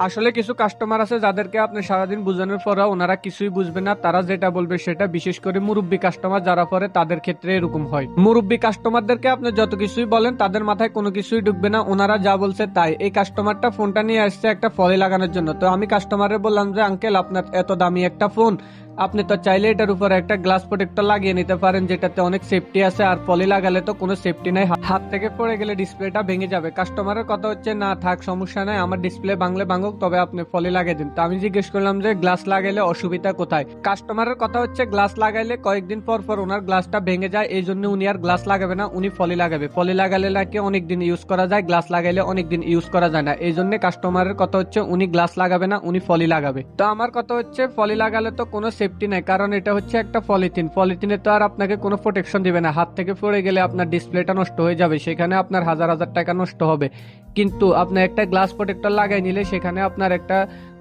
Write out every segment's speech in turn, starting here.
আসলে কিছু কাস্টমার আছে যাদেরকে আপনি সারাদিন বোঝানোর পরেও ওনারা কিছুই বুঝবে না, তারা যেটা বলবে সেটা, বিশেষ করে মুরব্বী কাস্টমার যারা পরে তাদের ক্ষেত্রে এরকম হয়। মুরব্বী কাস্টমারদেরকে আপনি যত কিছুই বলেন তাদের মাথায় কোনো কিছুই ঢুকবে না, ওনারা যা বলছে তাই। এই কাস্টমারটা ফোনটা নিয়ে আসছে একটা ফলে লাগানোর জন্য, তো আমি কাস্টমারে বললাম যে আঙ্কেল আপনার এত দামি একটা ফোন, আপনি তো চাইলে এটার উপরে একটা গ্লাস প্রোটেক্টর লাগিয়ে নিতে পারেন যেটাতে অনেক সেফটি আছে, আর পলি লাগালে তো কোনো সেফটি নাই, হাত থেকে পড়ে গেলে ডিসপ্লেটা ভেঙে যাবে। কাস্টমারের কথা হচ্ছে না থাক সমস্যা নাই, আমার ডিসপ্লে ভাঙলে ভাঙুক, তবে আপনি পলি লাগিয়ে দিন। তো আমি জিজ্ঞেস করলাম যে গ্লাস লাগাইলে অসুবিধা কোথায়। কাস্টমারের কথা হচ্ছে গ্লাস লাগাইলে কয়েকদিন পর পর ওনার গ্লাসটা ভেঙে যায়, এই জন্য উনি আর গ্লাস লাগাবে না, উনি পলি লাগাবে। পলি লাগালে নাকি অনেকদিন ইউজ করা যায়, গ্লাস লাগাইলে অনেকদিন ইউজ করা যায় না, এই জন্য কাস্টমারের কথা হচ্ছে উনি গ্লাস লাগাবে না, উনি পলি লাগাবে। তো আমার কথা হচ্ছে পলি লাগালে তো কোনো সেফটি নাই, কারণ এটা হচ্ছে একটা পলিথিন, পলিথিনে তো আর আপনাকে কোনো প্রোটেকশন দিবে না, হাত থেকে পড়ে গেলে আপনার ডিসপ্লেটা নষ্ট হয়ে যাবে, সেখানে আপনার হাজার হাজার টাকা নষ্ট হবে। কিন্তু আপনি একটা গ্লাস প্রোটেক্টর লাগাই নিলে সেখানে আপনার একটা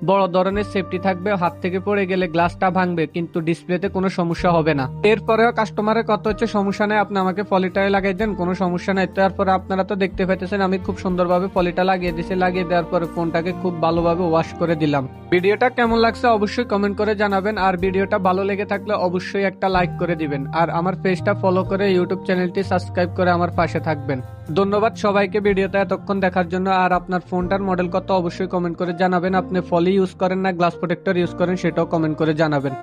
বড় ধরনের সেফটি থাকবে, হাত থেকে পড়ে গেলে গ্লাসটা ভাঙবে কিন্তু ডিসপ্লেতে কোনো সমস্যা হবে না। এরপরেও কাস্টমারের কথা হচ্ছে সমস্যা নাই, আপনি আমাকে পলিটাই লাগাই দেন, কোনো সমস্যা নাই। তারপরে আপনারা তো দেখতে পাইতেছেন আমি খুব সুন্দরভাবে পলিটা লাগিয়ে দিয়েছি, লাগিয়ে দেওয়ার পরে ফোনটাকে খুব ভালোভাবে ওয়াশ করে দিলাম। ভিডিওটা কেমন লাগছে অবশ্যই কমেন্ট করে জানাবেন, আর ভিডিওটা ভালো লেগে থাকলে অবশ্যই একটা লাইক করে দিবেন, আর আমার পেজটা ফলো করে ইউটিউব চ্যানেলটি সাবস্ক্রাইব করে আমার পাশে থাকবেন। ধন্যবাদ সবাইকে ভিডিওটা এতক্ষণ দেখার জন্য। আর আপনার ফোনটার মডেল কত অবশ্যই কমেন্ট করে জানাবেন, আপনি ফলি ইউজ করেন না গ্লাস প্রোটেক্টর ইউজ করেন সেটাও কমেন্ট করে জানাবেন।